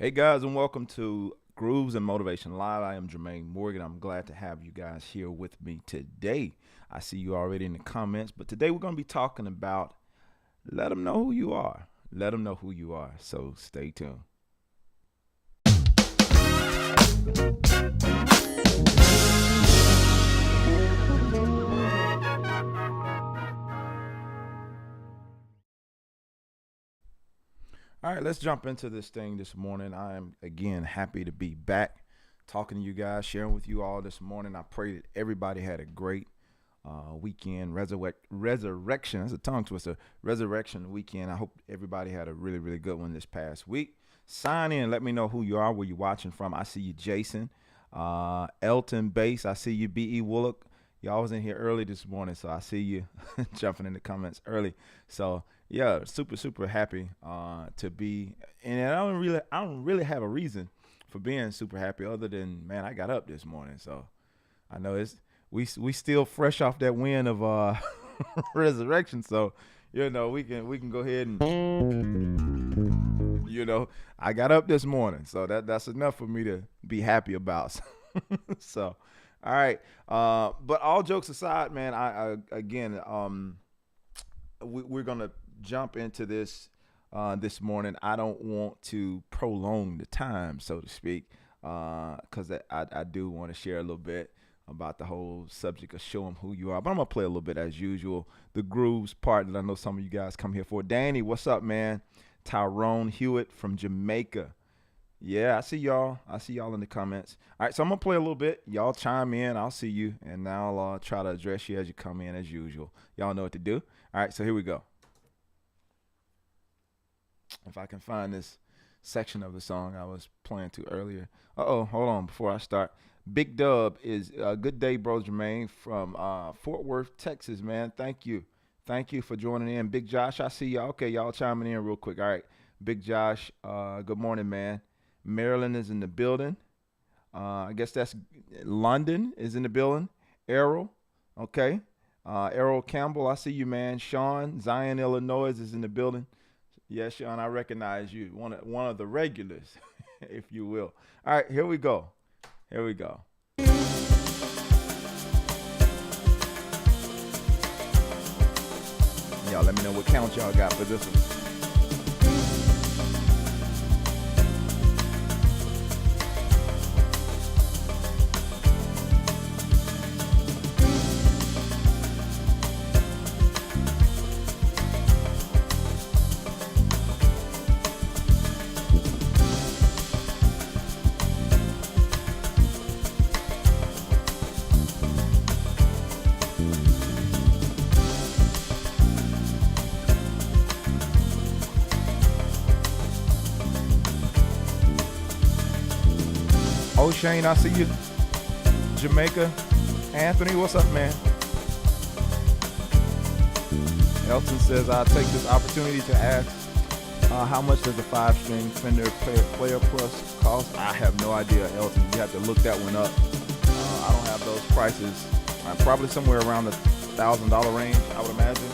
Hey guys, and welcome to Grooves and Motivation Live. I am Jermaine Morgan. I'm glad to have you guys here with me today. I see you already in the comments, but today we're going to be talking about let them know who you are. Let them know who you are. So stay tuned. All right, let's jump into this thing this morning. I am again happy to be back talking to you guys, sharing with you all this morning. I pray that everybody had a great weekend, resurrection. That's a tongue twister. Resurrection weekend. I hope everybody had a really, really good one this past week. Sign in. Let me know who you are, where you're watching from. I see you, Jason, Elton Bass. I see you, B.E. Woollock. Y'all was in here early this morning, so I see you jumping in the comments early. So yeah, super happy to be. And I don't really have a reason for being super happy other than, man, I got up this morning. So I know we still fresh off that win of resurrection. So we can go ahead and I got up this morning. So that's enough for me to be happy about. So all right. But all jokes aside, man, I again we're gonna jump into this this morning. I don't want to prolong the time, so to speak, because I do want to share a little bit about the whole subject of show them who you are. But I'm going to play a little bit as usual. The grooves part that I know some of you guys come here for. Danny, what's up, man? Tyrone Hewitt from Jamaica. Yeah, I see y'all. I see y'all in the comments. All right, so I'm going to play a little bit. Y'all chime in. I'll see you, and I'll try to address you as you come in as usual. Y'all know what to do. All right, so here we go. If I can find this section of the song I was playing to earlier. Hold on before I start. Big Dub is good day, bro, Jermaine, from Fort Worth, Texas, man. Thank you. Thank you for joining in. Big Josh, I see y'all. Okay, y'all chiming in real quick. All right, Big Josh, good morning, man. Maryland is in the building. I guess that's London is in the building. Errol, okay. Errol Campbell, I see you, man. Sean, Zion, Illinois is in the building. Yes, Sean, I recognize you. One of the regulars, if you will. All right, here we go. Here we go. Y'all let me know what count y'all got for this one. Oh, Shane, I see you. Jamaica. Anthony, what's up, man? Elton says, I'll take this opportunity to ask, how much does a 5-string Fender Player Plus cost? I have no idea, Elton. You have to look that one up. I don't have those prices. Probably somewhere around the $1,000 range, I would imagine.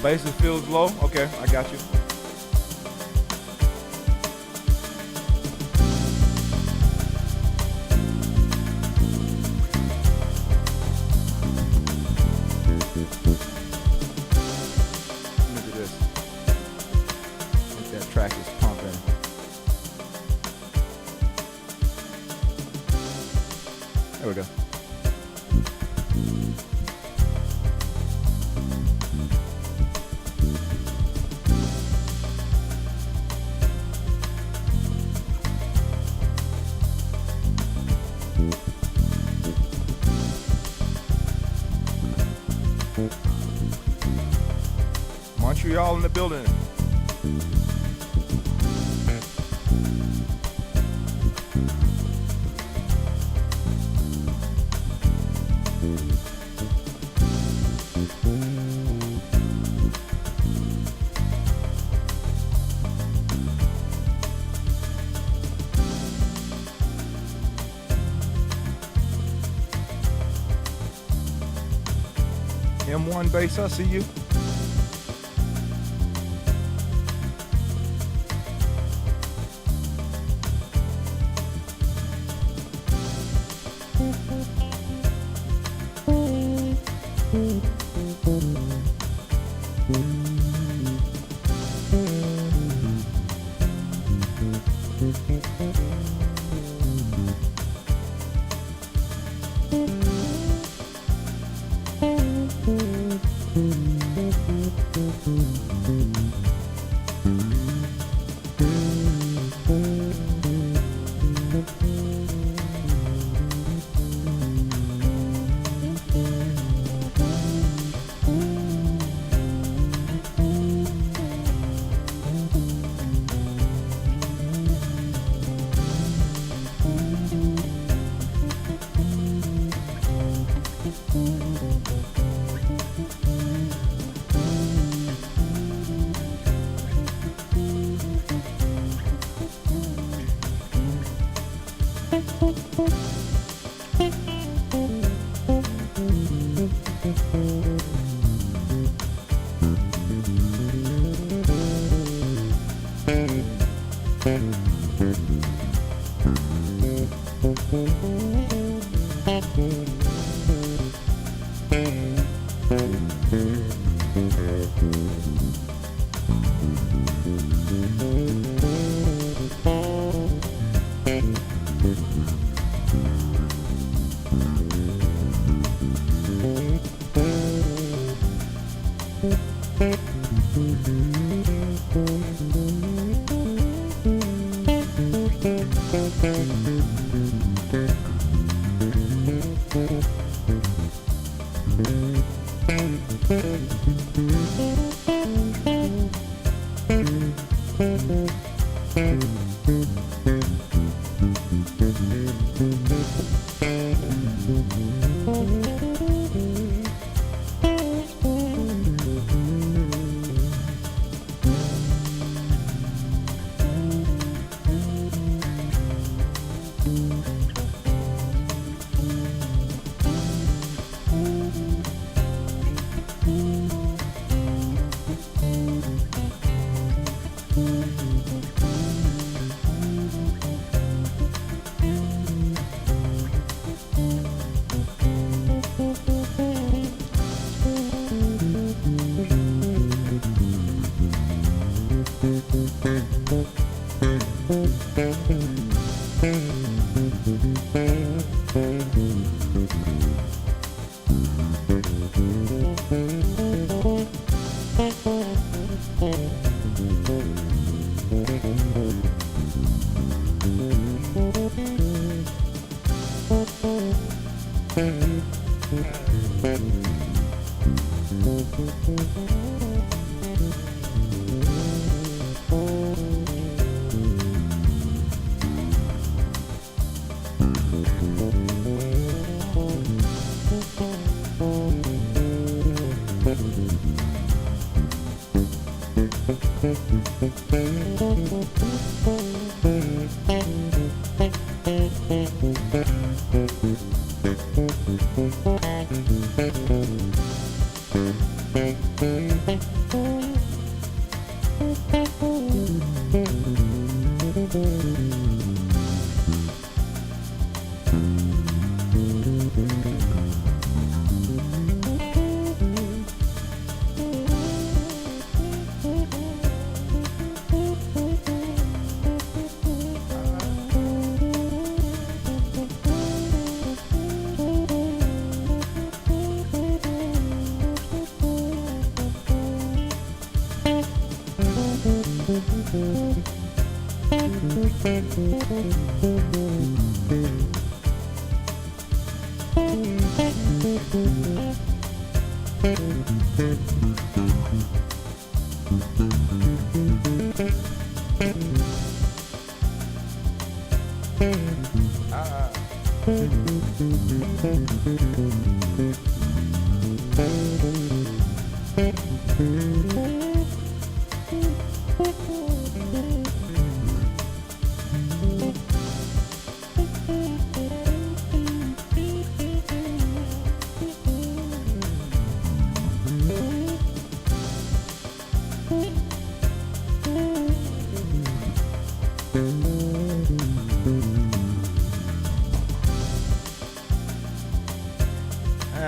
Basis feels low. Okay, I got you. Look at this. I think that track is pumping. There we go. Montreal in the building. M1 bass, I see you.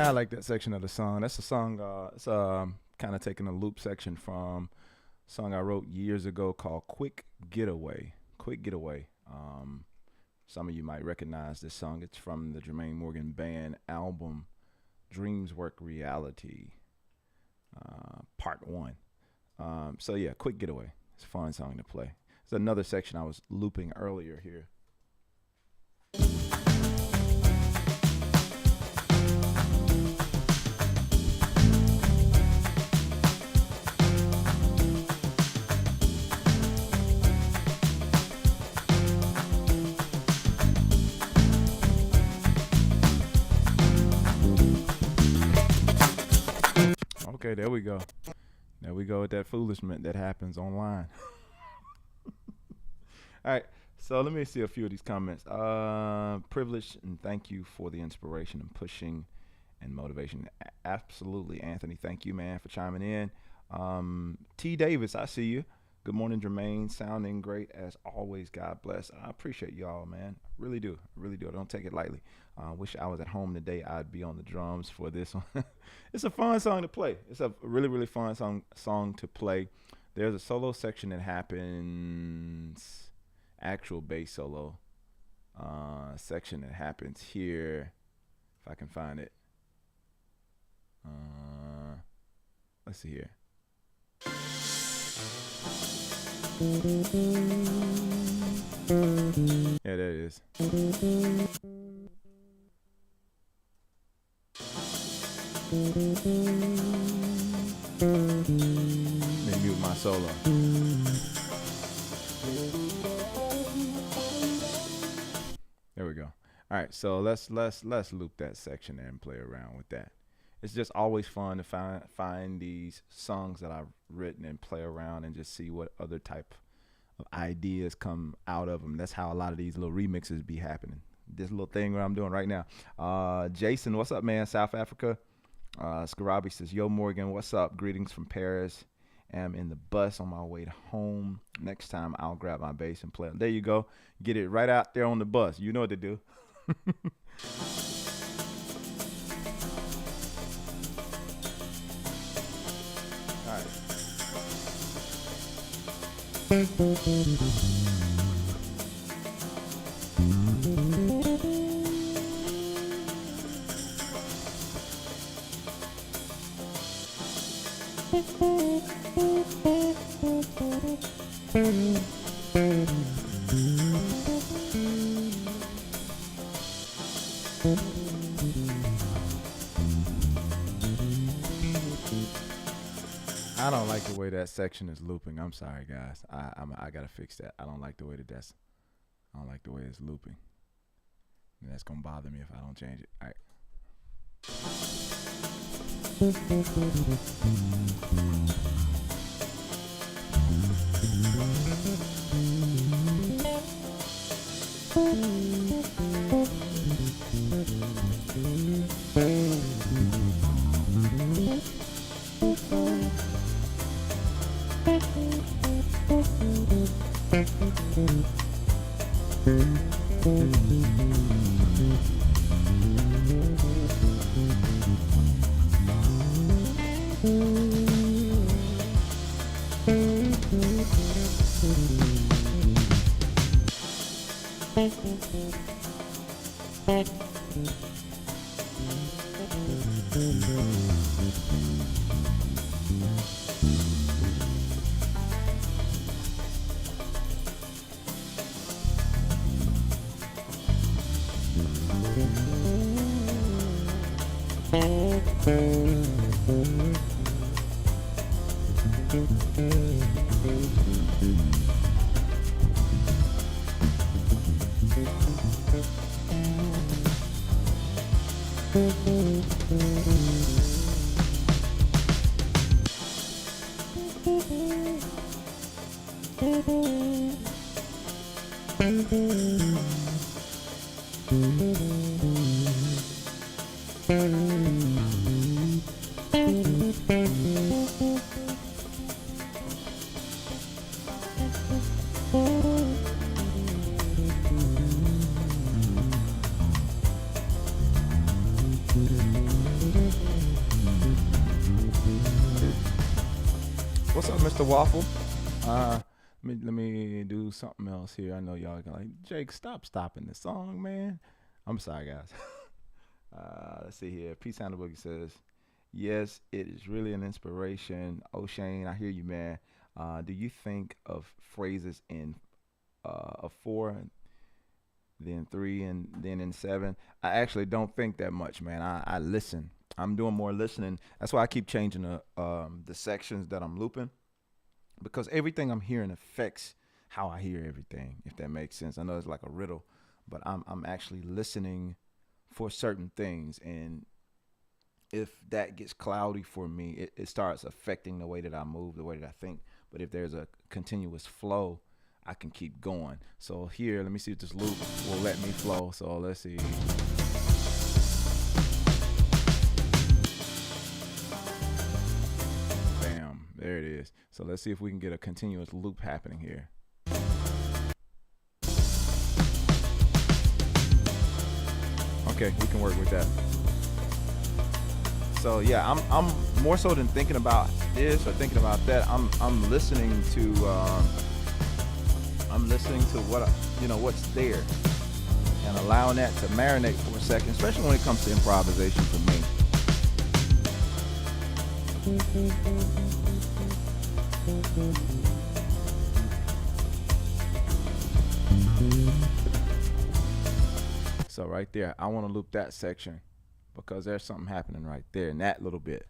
I like that section of the song. That's a song. It's kind of taking a loop section from a song I wrote years ago called "Quick Getaway." Quick Getaway. Some of you might recognize this song. It's from the Jermaine Morgan Band album "Dreams Work Reality," Part 1. So yeah, "Quick Getaway." It's a fun song to play. It's another section I was looping earlier here. Okay, there we go. There we go with that foolishness that happens online. All right, so let me see a few of these comments. Privilege and thank you for the inspiration and pushing and motivation. Absolutely, Anthony. Thank you, man, for chiming in. T. Davis, I see you. Good morning, Jermaine. Sounding great as always. God bless. I appreciate y'all, man. I really do. I really do. I don't take it lightly. Wish I was at home today. I'd be on the drums for this one. It's a fun song to play. It's a really, really fun song to play. There's a solo section that happens, actual bass solo section that happens here. If I can find it. Let's see here. Yeah, there it is. Let me mute my solo. There we go. All right, so let's loop that section there and play around with that. It's just always fun to find these songs that I've written and play around and just see what other type of ideas come out of them. That's how a lot of these little remixes be happening. This little thing that I'm doing right now. Jason, what's up, man? South Africa. Scarabi says, yo, Morgan, what's up? Greetings from Paris. I'm in the bus on my way to home. Next time I'll grab my bass and play. There you go. Get it right out there on the bus. You know what to do. All right. I don't like the way that section is looping. I'm sorry, guys. I gotta fix that. I don't like the way I don't like the way it's looping. And that's gonna bother me if I don't change it. All right. What's up, Mr. Waffle? Let me do something else here. I know y'all gonna like, Jake, stop stopping the song, man. I'm sorry, guys. Let's see here. Peace Sound Boogie says, yes, it is really an inspiration. O'Shane, I hear you, man. Do you think of phrases in a 4, then 3, and then in 7? I actually don't think that much, man. I listen. I'm doing more listening. That's why I keep changing the sections that I'm looping, because everything I'm hearing affects how I hear everything, if that makes sense. I know it's like a riddle, but I'm actually listening for certain things, and if that gets cloudy for me, it starts affecting the way that I move, the way that I think. But if there's a continuous flow, I can keep going. So here, let me see if this loop will let me flow. So let's see. Bam, there it is. So let's see if we can get a continuous loop happening here. Okay, we can work with that. So yeah, I'm more so than thinking about this or thinking about that. I'm listening to what what's there, and allowing that to marinate for a second, especially when it comes to improvisation for me. So right there, I want to loop that section because there's something happening right there in that little bit.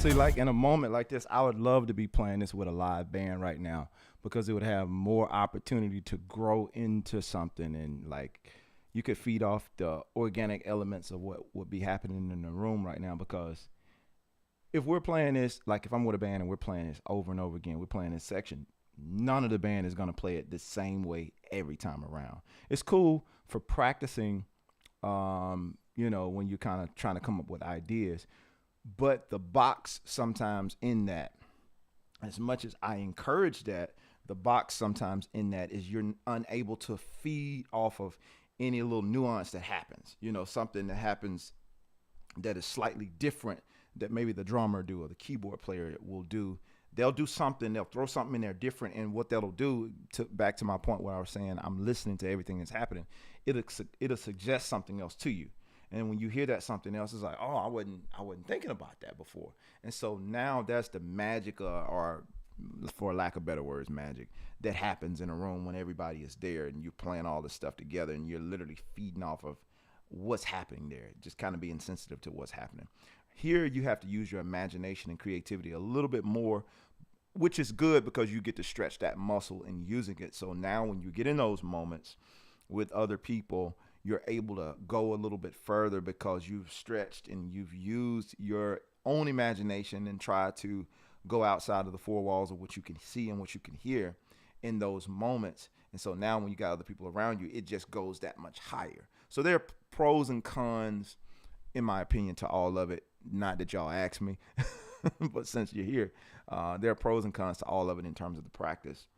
See, like in a moment like this, I would love to be playing this with a live band right now because it would have more opportunity to grow into something and like you could feed off the organic elements of what would be happening in the room right now because if we're playing this, like if I'm with a band and we're playing this over and over again, we're playing this section, none of the band is going to play it the same way every time around. It's cool for practicing, when you're kind of trying to come up with ideas, but the box sometimes in that, as much as I encourage that, the box sometimes in that is you're unable to feed off of any little nuance that happens, something that happens that is slightly different that maybe the drummer do or the keyboard player will do. They'll do something, they'll throw something in there different, and what that'll do, back to my point where I was saying I'm listening to everything that's happening, it'll suggest something else to you. And when you hear that something else, it's like, oh, I wasn't thinking about that before. And so now that's the magic, or for lack of better words, magic that happens in a room when everybody is there and you're playing all this stuff together and you're literally feeding off of what's happening there, just kind of being sensitive to what's happening. Here, you have to use your imagination and creativity a little bit more, which is good because you get to stretch that muscle in using it. So now when you get in those moments with other people, you're able to go a little bit further because you've stretched and you've used your own imagination and tried to go outside of the four walls of what you can see and what you can hear in those moments. And so now when you got other people around you, it just goes that much higher. So there are pros and cons, in my opinion, to all of it. Not that y'all asked me, but since you're here, there are pros and cons to all of it in terms of the practice.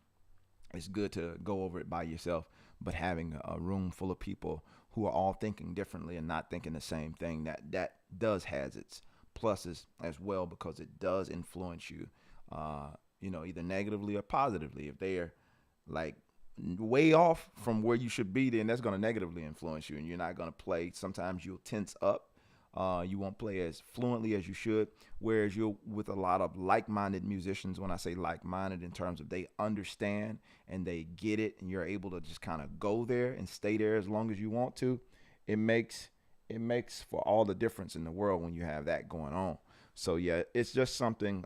It's good to go over it by yourself, but having a room full of people who are all thinking differently and not thinking the same thing, that does has its pluses as well because it does influence you, either negatively or positively. If they are like way off from where you should be, then that's going to negatively influence you and you're not going to play. Sometimes you'll tense up. You won't play as fluently as you should, whereas you're with a lot of like-minded musicians. When I say like-minded, in terms of they understand and they get it, and you're able to just kind of go there and stay there as long as you want to. It makes for all the difference in the world when you have that going on. So yeah, it's just something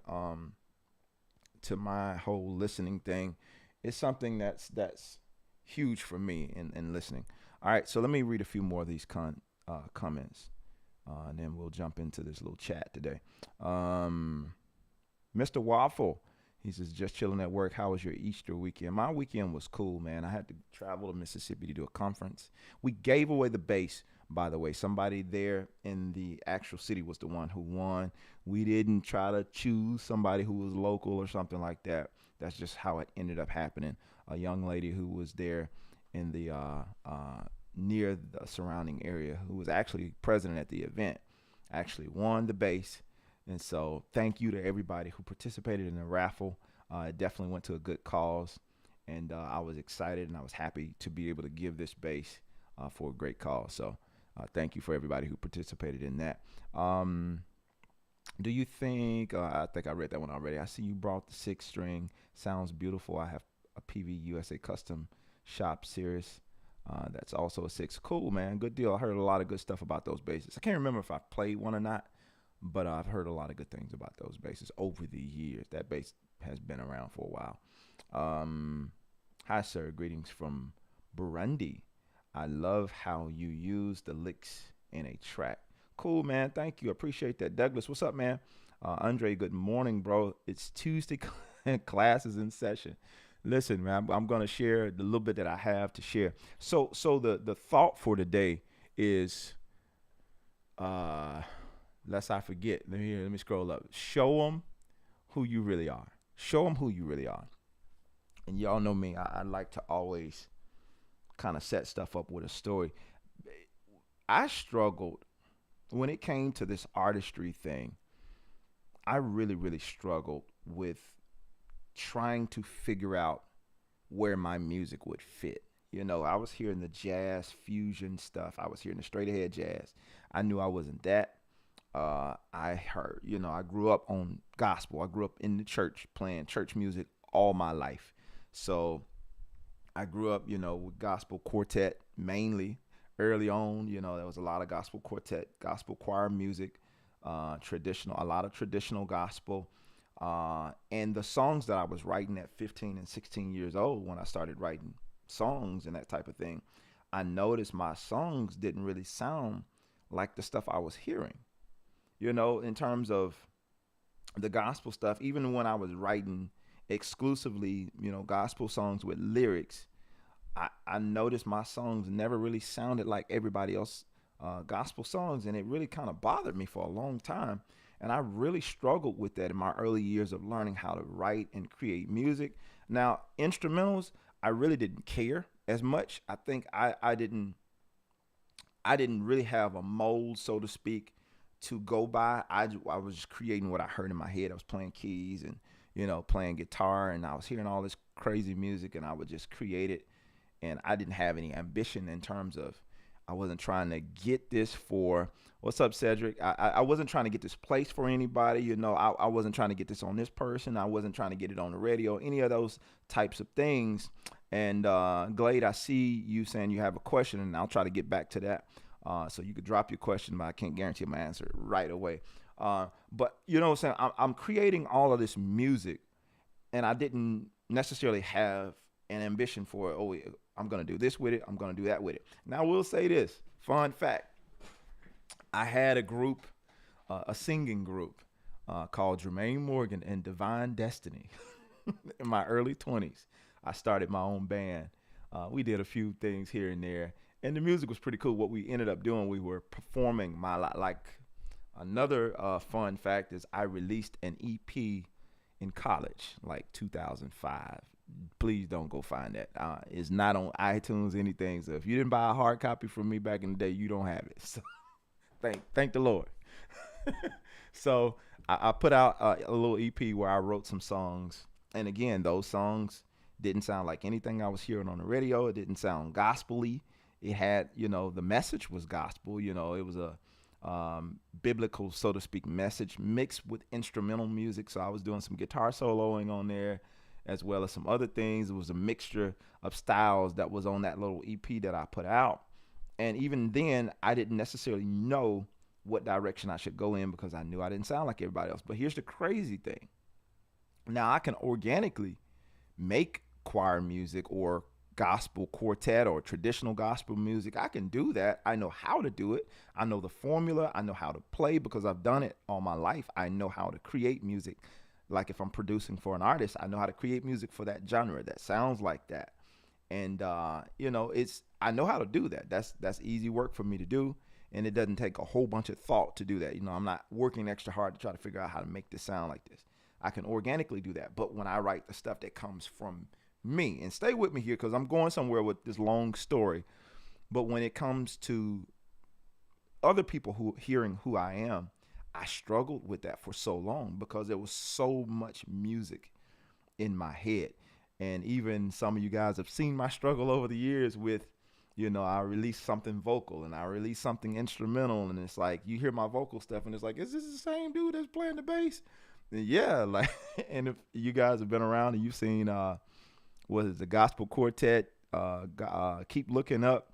to my whole listening thing. It's something that's huge for me in listening. All right, so let me read a few more of these comments. And then we'll jump into this little chat today. Mr. Waffle, he says, just chilling at work. How was your Easter weekend? My weekend was cool, man. I had to travel to Mississippi to do a conference. We gave away the bass, by the way. Somebody there in the actual city was the one who won. We didn't try to choose somebody who was local or something like that. That's just how it ended up happening. A young lady who was there in the near the surrounding area, who was actually present at the event, actually won the bass. And so thank you to everybody who participated in the raffle. It definitely went to a good cause. And I was excited and I was happy to be able to give this bass for a great cause. So thank you for everybody who participated in that. Do you think, I think I read that one already. I see you brought the 6-string. Sounds beautiful. I have a PV USA custom shop series. That's also a 6. Cool, man. Good deal. I heard a lot of good stuff about those basses. I can't remember if I played one or not, but I've heard a lot of good things about those basses over the years. That bass has been around for a while. Hi, sir. Greetings from Burundi. I love how you use the licks in a track. Cool, man. Thank you. Appreciate that. Douglas, what's up, man? Andre, good morning, bro. It's Tuesday. Classes in session. Listen, man, I'm going to share the little bit that I have to share. So the thought for today is, lest I forget, let me scroll up. Show them who you really are. Show them who you really are. And y'all know me, I like to always kind of set stuff up with a story. I struggled when it came to this artistry thing. I really, really struggled with trying to figure out where my music would fit. I was hearing the jazz fusion stuff. I was hearing the straight ahead jazz. I knew I wasn't that. I heard, I grew up on gospel. I grew up in the church playing church music all my life. So I grew up, with gospel quartet mainly. Early on, there was a lot of gospel quartet, gospel choir music, a lot of traditional gospel. And the songs that I was writing at 15 and 16 years old when I started writing songs and that type of thing, I noticed my songs didn't really sound like the stuff I was hearing, in terms of the gospel stuff. Even when I was writing exclusively, gospel songs with lyrics, I noticed my songs never really sounded like everybody else gospel songs, and it really kind of bothered me for a long time. And I really struggled with that in my early years of learning how to write and create music. Now, instrumentals, I really didn't care as much. I think I didn't really have a mold, so to speak, to go by. I was just creating what I heard in my head. I was playing keys and playing guitar, and I was hearing all this crazy music, and I would just create it. And I didn't have any ambition in terms of, I wasn't trying to get this for, what's up, Cedric? I wasn't trying to get this placed for anybody. I wasn't trying to get this on this person. I wasn't trying to get it on the radio, any of those types of things. And Glade, I see you saying you have a question, and I'll try to get back to that. So you could drop your question, but I can't guarantee my answer right away. But you know what I'm saying? I'm creating all of this music, and I didn't necessarily have an ambition for, oh, I'm going to do this with it. I'm going to do that with it. Now, I will say this. Fun fact. I had a group, a singing group called Jermaine Morgan and Divine Destiny in my early 20s. I started my own band. We did a few things here and there, and the music was pretty cool. What we ended up doing, we were performing like another fun fact is I released an EP in college, like 2005. Please don't go find that. It's not on iTunes, anything. So if you didn't buy a hard copy from me back in the day, you don't have it. So thank the Lord. So I put out a little EP where I wrote some songs. And again, those songs didn't sound like anything I was hearing on the radio. It didn't sound gospel-y. It had, the message was gospel. It was a biblical, so to speak, message mixed with instrumental music. So I was doing some guitar soloing on there, as well as some other things. It was a mixture of styles that was on that little EP that I put out. And even then, I didn't necessarily know what direction I should go in because I knew I didn't sound like everybody else. But here's the crazy thing. Now I can organically make choir music or gospel quartet or traditional gospel music. I can do that. I know how to do it. I know the formula. I know how to play because I've done it all my life. I know how to create music. Like if I'm producing for an artist, I know how to create music for that genre that sounds like that. And I know how to do that. That's easy work for me to do, and it doesn't take a whole bunch of thought to do that. I'm not working extra hard to try to figure out how to make this sound like this. I can organically do that. But when I write the stuff that comes from me, and stay with me here because I'm going somewhere with this long story. But when it comes to other people who hearing who I am, I struggled with that for so long because there was so much music in my head. And even some of you guys have seen my struggle over the years with, I release something vocal and I release something instrumental. And it's like, you hear my vocal stuff and it's like, is this the same dude that's playing the bass? And yeah. Like, and if you guys have been around and you've seen, what is the Gospel Quartet, Keep Looking Up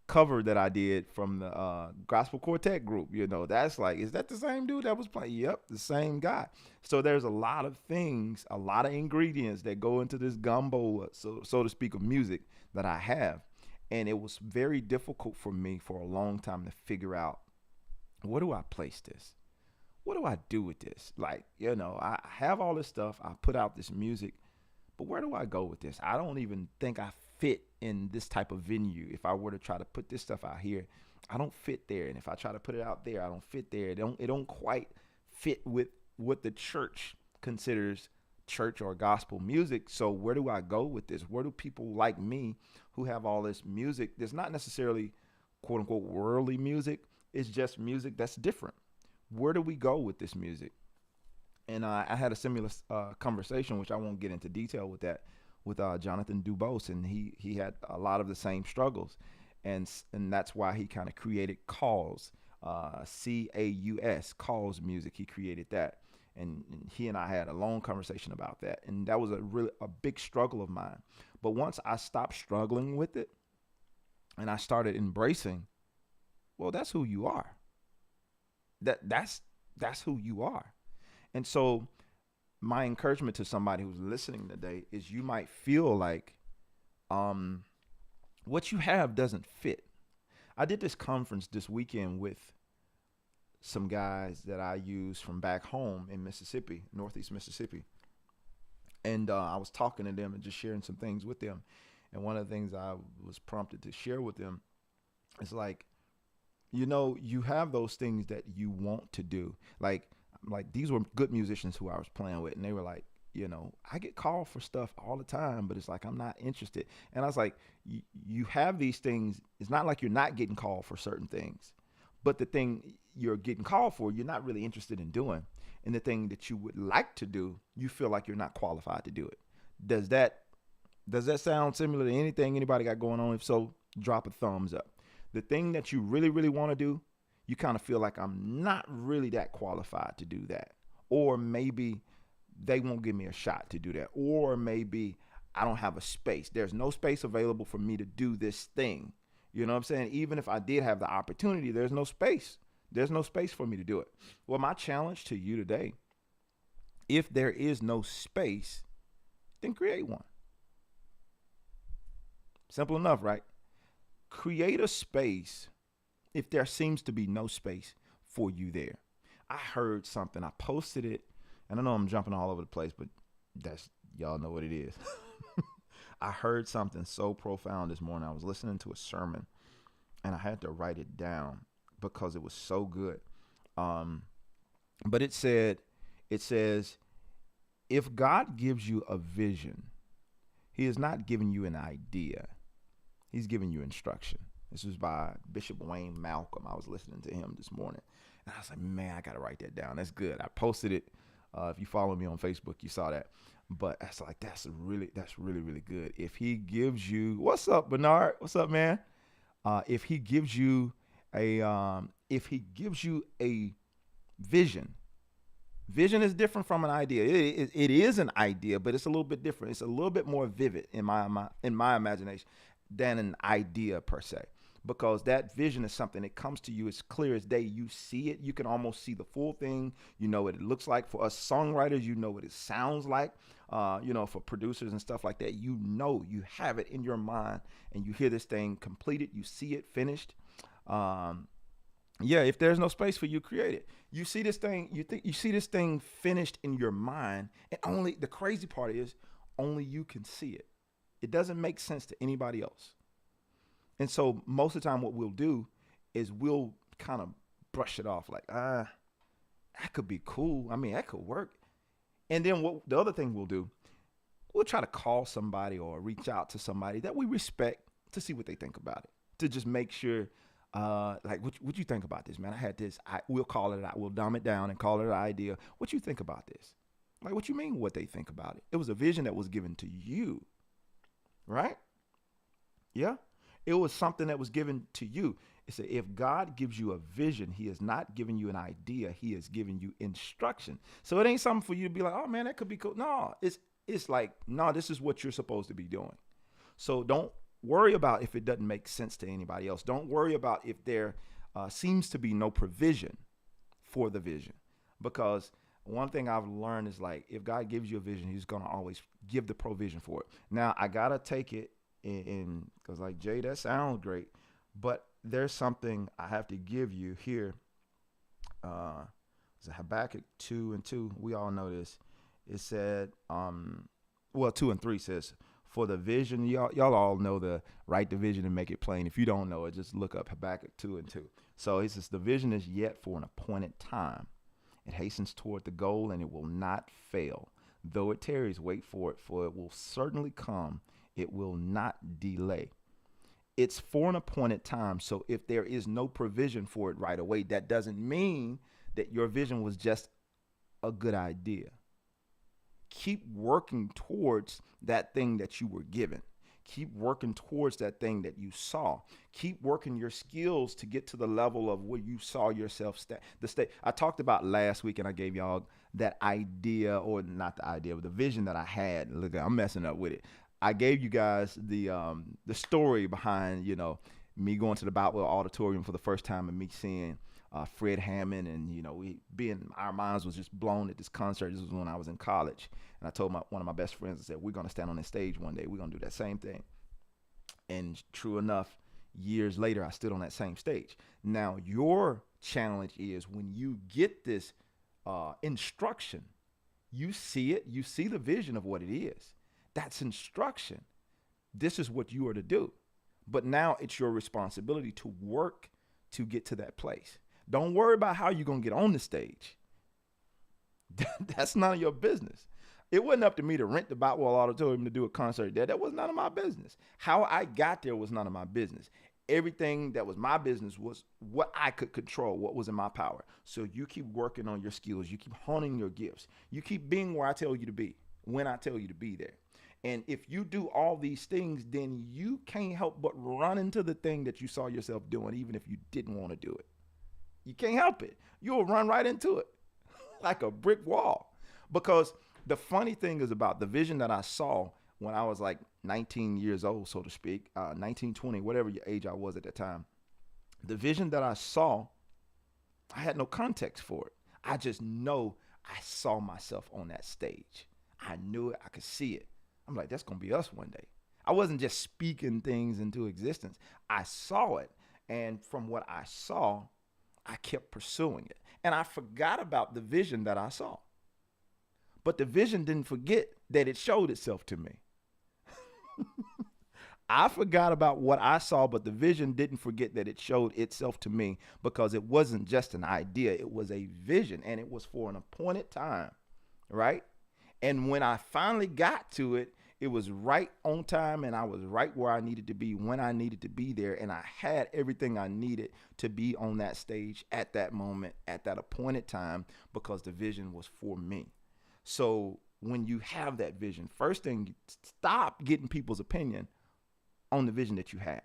cover that I did from the Gospel Quartet group, that's like, is that the same dude that was playing? Yep, the same guy. So there's a lot of things, a lot of ingredients that go into this gumbo, so to speak, of music that I have. And it was very difficult for me for a long time to figure out, where do I place this? What do I do with this? Like, I have all this stuff. I put out this music, but where do I go with this? I don't even think I fit in this type of venue. If I were to try to put this stuff out here, I don't fit there. And if I try to put it out there, I don't fit there. It don't quite fit with what the church considers church or gospel music. So where do I go with this? Where do people like me who have all this music that's not necessarily quote unquote worldly music? It's just music that's different. Where do we go with this music? And I had a similar conversation, which I won't get into detail with that, with Jonathan Dubose, and he had a lot of the same struggles, and that's why he kind of created Cause, Caus, Cause music. He created that, and he and I had a long conversation about that, and that was a big struggle of mine. But once I stopped struggling with it, and I started embracing, well, that's who you are. That's who you are. And so my encouragement to somebody who's listening today is you might feel like um, what you have doesn't fit. I did this conference this weekend with some guys that I use from back home in Mississippi, Northeast Mississippi. And I was talking to them and just sharing some things with them. And one of the things I was prompted to share with them is like, you have those things that you want to do. Like these were good musicians who I was playing with, and they were like, I get called for stuff all the time, but it's like I'm not interested. And I was like, you have these things. It's not like you're not getting called for certain things, but the thing you're getting called for, you're not really interested in doing. And the thing that you would like to do, you feel like you're not qualified to do it. Does that sound similar to anything anybody got going on? If so, drop a thumbs up. The thing that you really, really want to do, you kind of feel like I'm not really that qualified to do that. Or maybe they won't give me a shot to do that. Or maybe I don't have a space. There's no space available for me to do this thing. You know what I'm saying? Even if I did have the opportunity, there's no space. There's no space for me to do it. Well, my challenge to you today, if there is no space, then create one. Simple enough, right? Create a space if there seems to be no space for you there. I heard something. I posted it, and I know I'm jumping all over the place, but y'all know what it is. I heard something so profound this morning. I was listening to a sermon, and I had to write it down because it was so good. But it says, if God gives you a vision, he is not giving you an idea. He's giving you instruction. This was by Bishop Wayne Malcolm. I was listening to him this morning, and I was like, man, I got to write that down. That's good. I posted it. If you follow me on Facebook, you saw that. But that's really, really good. If he gives you, what's up, Bernard? What's up, man? If he gives you a vision is different from an idea. It is an idea, but it's a little bit different. It's a little bit more vivid in my imagination than an idea per se, because that vision is something that comes to you as clear as day. You see it. You can almost see the full thing. You know what it looks like. For us songwriters, you know what it sounds like. For producers and stuff like that, you have it in your mind, and you hear this thing completed. You see it finished. If there's no space for you, create it. You see this thing, you see this thing finished in your mind, and only the crazy part is only you can see it. It doesn't make sense to anybody else. And so most of the time what we'll do is we'll kind of brush it off like, that could be cool. I mean, that could work. And then what the other thing we'll do, we'll try to call somebody or reach out to somebody that we respect to see what they think about it, to just make sure, what you think about this, man? I had this. We'll call it out. We'll dumb it down and call it an idea. What you think about this? Like, what you mean what they think about it? It was a vision that was given to you, right? Yeah. It was something that was given to you. It's if God gives you a vision, he is not giving you an idea. He is giving you instruction. So it ain't something for you to be like, oh man, that could be cool. No, it's like, no, this is what you're supposed to be doing. So don't worry about if it doesn't make sense to anybody else. Don't worry about if there seems to be no provision for the vision, because one thing I've learned is like, if God gives you a vision, he's going to always give the provision for it. Now I got to take it in because like, Jay, that sounds great, but there's something I have to give you here. It's Habakkuk 2:2. We all know this. It said, 2:3 says, for the vision, y'all all know the write the vision and make it plain. If you don't know it, just look up Habakkuk 2:2. So it says, the vision is yet for an appointed time. It hastens toward the goal and it will not fail. Though it tarries, wait for it will certainly come. It will not delay. It's for an appointed time. So if there is no provision for it right away, that doesn't mean that your vision was just a good idea. Keep working towards that thing that you were given. Keep working towards that thing that you saw. Keep working your skills to get to the level of where you saw yourself the state I talked about last week, and I gave y'all that idea, or not the idea, but the vision that I had. Look, I'm messing up with it. I gave you guys the story behind, me going to the Boutwell Auditorium for the first time and me seeing Fred Hammond, and our minds was just blown at this concert. This was when I was in college, and I told one of my best friends, I said, we're going to stand on this stage one day. We're going to do that same thing. And true enough, years later, I stood on that same stage. Now, your challenge is when you get this instruction, you see it, you see the vision of what it is. That's instruction. This is what you are to do. But now it's your responsibility to work to get to that place. Don't worry about how you're going to get on the stage. That's none of your business. It wasn't up to me to rent the Boutwell Auditorium to do a concert there. That was none of my business. How I got there was none of my business. Everything that was my business was what I could control, what was in my power. So you keep working on your skills. You keep honing your gifts. You keep being where I tell you to be, when I tell you to be there. And if you do all these things, then you can't help but run into the thing that you saw yourself doing, even if you didn't want to do it. You can't help it. You'll run right into it like a brick wall. Because the funny thing is about the vision that I saw when I was like 19 years old, so to speak, 19, 20, whatever your age I was at that time. The vision that I saw, I had no context for it. I just know I saw myself on that stage. I knew it. I could see it. I'm like, that's going to be us one day. I wasn't just speaking things into existence. I saw it. And from what I saw, I kept pursuing it. And I forgot about the vision that I saw. But the vision didn't forget that it showed itself to me. I forgot about what I saw, but the vision didn't forget that it showed itself to me, because it wasn't just an idea. It was a vision, and it was for an appointed time, right? And when I finally got to it, it was right on time, and I was right where I needed to be when I needed to be there. And I had everything I needed to be on that stage at that moment, at that appointed time, because the vision was for me. So when you have that vision, first thing, stop getting people's opinion on the vision that you have.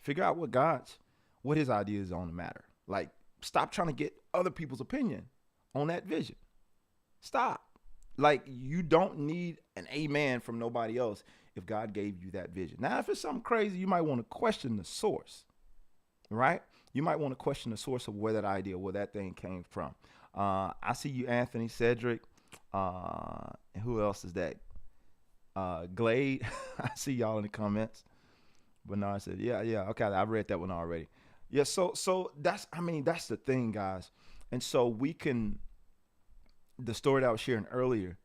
Figure out what his ideas on the matter. Like, stop trying to get other people's opinion on that vision. Stop. Like, you don't need an amen from nobody else if God gave you that vision. Now, if it's something crazy, you might want to question the source, right? You might want to question the source of where that idea, where that thing came from. I see you, Anthony, Cedric. And who else is that? Glade. I see y'all in the comments. Bernard said, yeah. Okay, I read that one already. Yeah, so that's the thing, guys. And so the story that I was sharing earlier,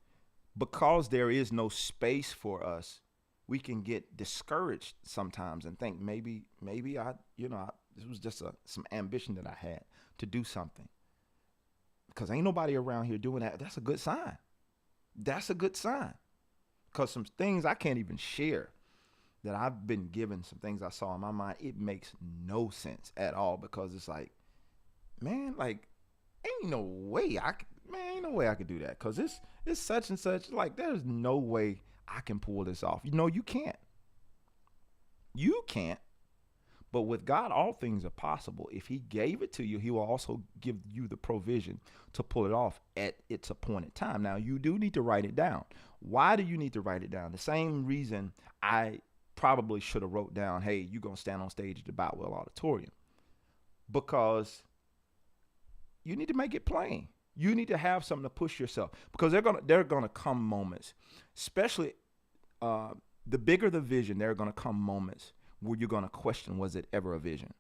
because there is no space for us, we can get discouraged sometimes and think maybe this was just some ambition that I had to do something. Because ain't nobody around here doing that. That's a good sign. That's a good sign. Because some things I can't even share that I've been given, some things I saw in my mind, it makes no sense at all, because it's like, man, like, ain't no way I could do that, because it's such and such. Like, there's no way I can pull this off. You can't. You can't. But with God, all things are possible. If he gave it to you, he will also give you the provision to pull it off at its appointed time. Now, you do need to write it down. Why do you need to write it down? The same reason I probably should have wrote down, hey, you're going to stand on stage at the Boutwell Auditorium. Because you need to make it plain. You need to have something to push yourself. Because there are gonna come moments, especially the bigger the vision, there are going to come moments where you're going to question, was it ever a vision?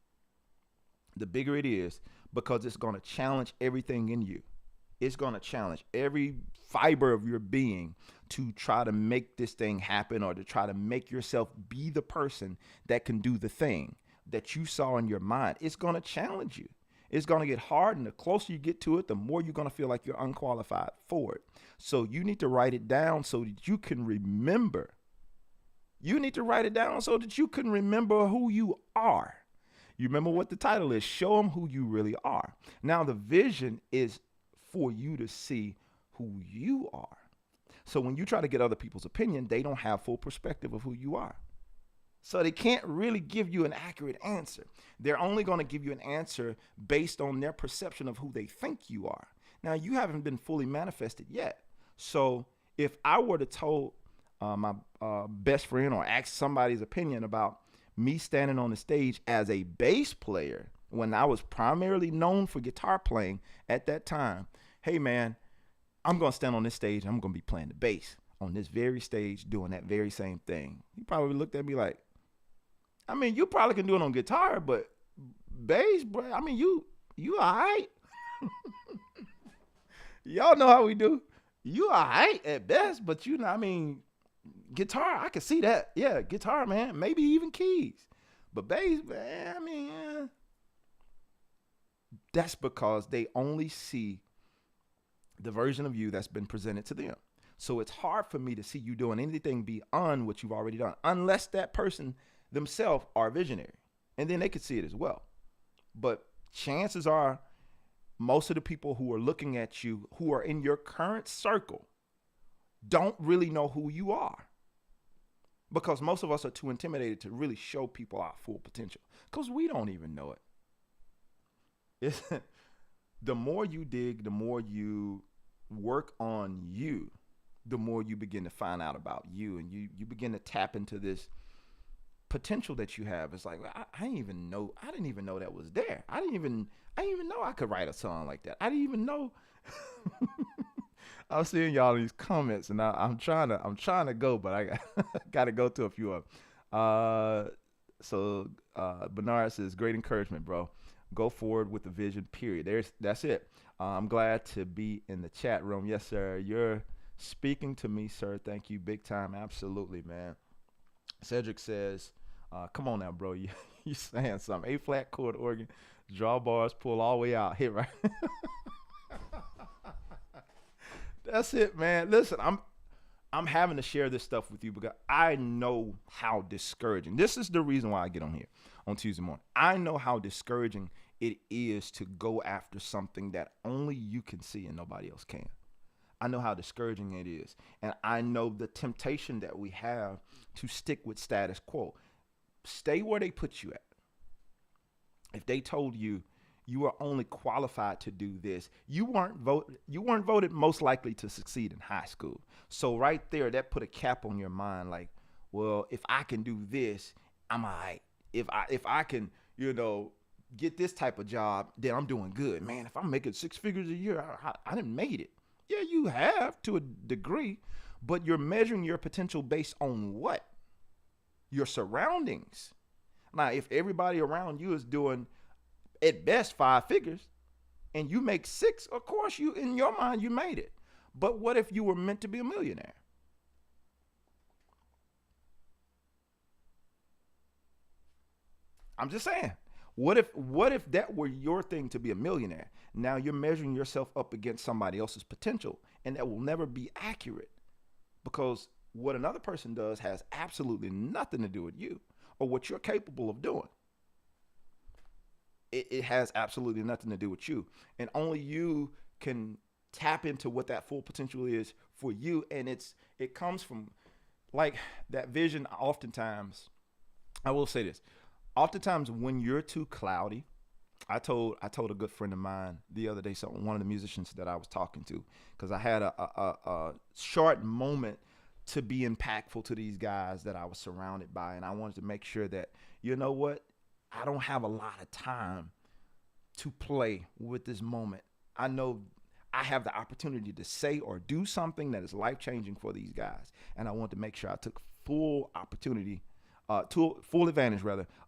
The bigger it is, because it's going to challenge everything in you. It's going to challenge every fiber of your being to try to make this thing happen, or to try to make yourself be the person that can do the thing that you saw in your mind. It's going to challenge you. It's going to get hard, and the closer you get to it, the more you're going to feel like you're unqualified for it. So you need to write it down so that you can remember. You need to write it down so that you can remember who you are. You remember what the title is, show them who you really are. Now, the vision is for you to see who you are. So when you try to get other people's opinion, they don't have full perspective of who you are. So they can't really give you an accurate answer. They're only going to give you an answer based on their perception of who they think you are. Now, you haven't been fully manifested yet. So if I were to tell my best friend or ask somebody's opinion about me standing on the stage as a bass player when I was primarily known for guitar playing at that time, hey man, I'm going to stand on this stage and I'm going to be playing the bass on this very stage doing that very same thing. He probably looked at me like, I mean, you probably can do it on guitar, but bass, bro, I mean, you all right. Y'all know how we do. You all right at best, but you know, I mean, guitar, I can see that. Yeah, guitar, man, maybe even keys. But bass, man, I mean, yeah. That's because they only see the version of you that's been presented to them. So it's hard for me to see you doing anything beyond what you've already done, unless that person themselves are visionary. And then they could see it as well. But chances are most of the people who are looking at you, who are in your current circle, don't really know who you are. Because most of us are too intimidated to really show people our full potential. Because we don't even know it. The more you dig, the more you work on you, the more you begin to find out about you, and you begin to tap into this potential that you have. It's like, I didn't even know that was there. I didn't even know I could write a song like that. I didn't even know. I was seeing y'all in these comments, and I'm trying to go, but I got to go to a few of them. So Bernard says, great encouragement, bro. Go forward with the vision, period. That's it. I'm glad to be in the chat room. Yes, sir. You're speaking to me, sir. Thank you. Big time. Absolutely, man. Cedric says, come on now, bro. You saying something. A flat chord organ, draw bars, pull all the way out. Hit right. That's it, man. Listen, I'm having to share this stuff with you because I know how discouraging. This is the reason why I get on here on Tuesday morning. I know how discouraging it is to go after something that only you can see and nobody else can. I know how discouraging it is. And I know the temptation that we have to stick with status quo. Stay where they put you at. If they told you you are only qualified to do this, you weren't voted most likely to succeed in high school. So right there, that put a cap on your mind like, well, if I can do this, I'm all right. If I can, get this type of job, then I'm doing good. Man, if I'm making 6 figures a year, I didn't made it. Yeah, you have to a degree, but you're measuring your potential based on what? Your surroundings. Now, if everybody around you is doing at best 5 figures and you make 6, of course you, in your mind, you made it. But what if you were meant to be a millionaire? I'm just saying. What if that were your thing to be a millionaire? Now you're measuring yourself up against somebody else's potential, and that will never be accurate because what another person does has absolutely nothing to do with you or what you're capable of doing. It has absolutely nothing to do with you, and only you can tap into what that full potential is for you. And it comes from like that vision. Oftentimes, I will say this. Oftentimes when you're too cloudy, I told a good friend of mine the other day, one of the musicians that I was talking to, because I had a short moment to be impactful to these guys that I was surrounded by. And I wanted to make sure that, you know what, I don't have a lot of time to play with this moment. I know I have the opportunity to say or do something that is life-changing for these guys. And I want to make sure I took full advantage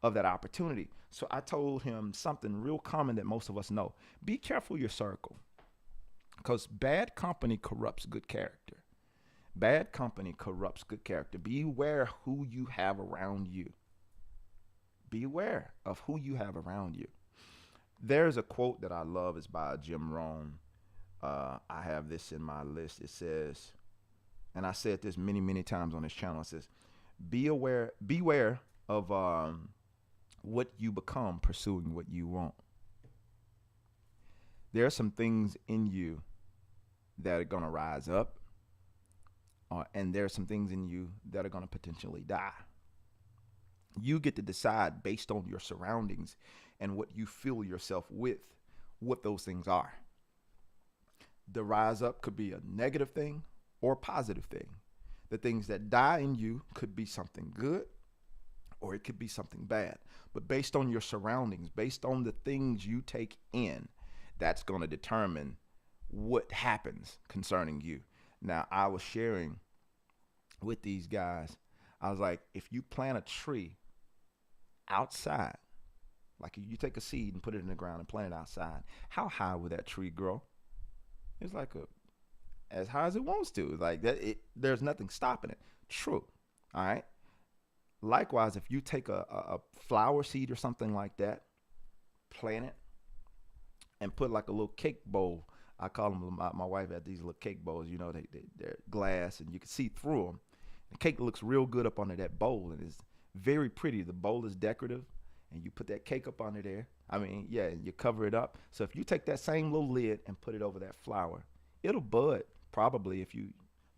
of that opportunity. So I told him something real common that most of us know. Be careful your circle, because bad company corrupts good character. Bad company corrupts good character. Beware who you have around you. Beware of who you have around you. There's a quote that I love. It's by Jim Rohn. I have this in my list. It says, and I said this many, many times on this channel. It says, beware of what you become pursuing what you want. There are some things in you that are going to rise up, and there are some things in you that are going to potentially die. You get to decide based on your surroundings and what you fill yourself with, what those things are. The rise up could be a negative thing or a positive thing. The things that die in you could be something good or it could be something bad. But based on your surroundings, based on the things you take in, that's going to determine what happens concerning you. Now, I was sharing with these guys, I was like, if you plant a tree outside, like you take a seed and put it in the ground and plant it outside, how high would that tree grow? It's like as high as it wants to. Like that, there's nothing stopping it. True. All right. Likewise, if you take a flower seed or something like that, plant it, and put like a little cake bowl. I call them, my wife had these little cake bowls, you know, they're glass and you can see through them. The cake looks real good up under that bowl and it's very pretty. The bowl is decorative and you put that cake up under there. I mean, yeah, you cover it up. So if you take that same little lid and put it over that flower, it'll bud probably if you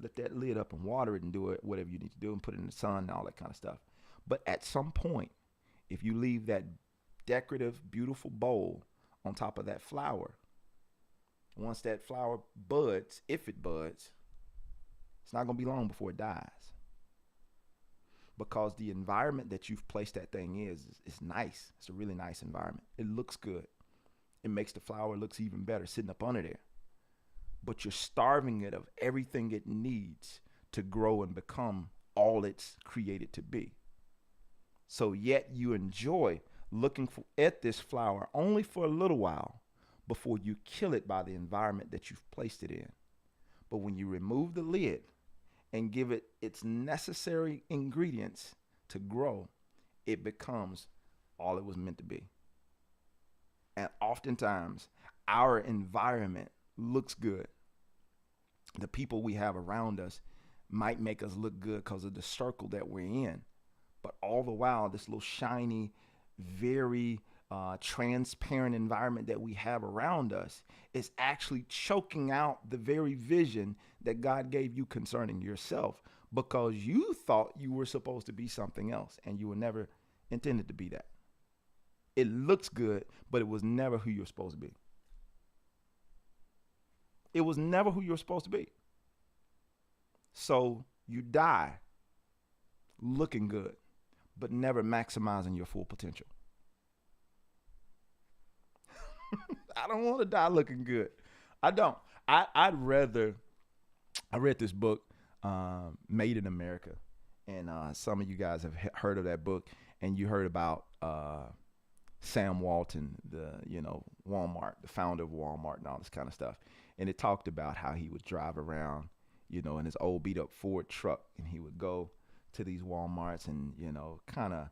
lift that lid up and water it and do it, whatever you need to do and put it in the sun and all that kind of stuff. But at some point, if you leave that decorative, beautiful bowl on top of that flower, once that flower buds, if it buds, it's not going to be long before it dies. Because the environment that you've placed that thing is nice. It's a really nice environment. It looks good. It makes the flower looks even better sitting up under there. But you're starving it of everything it needs to grow and become all it's created to be. So yet you enjoy looking at this flower only for a little while before you kill it by the environment that you've placed it in. But when you remove the lid and give it its necessary ingredients to grow, it becomes all it was meant to be. And oftentimes, our environment looks good. The people we have around us might make us look good because of the circle that we're in. But all the while, this little shiny, very transparent environment that we have around us is actually choking out the very vision that God gave you concerning yourself, because you thought you were supposed to be something else and you were never intended to be that. It looks good, but it was never who you're supposed to be. It was never who you're supposed to be. So you die looking good, but never maximizing your full potential. I don't want to die looking good. I don't. I read this book, Made in America, and some of you guys have heard of that book, and you heard about Sam Walton, Walmart, the founder of Walmart, and all this kind of stuff. And it talked about how he would drive around, in his old beat up Ford truck, and he would go to these Walmarts and kind of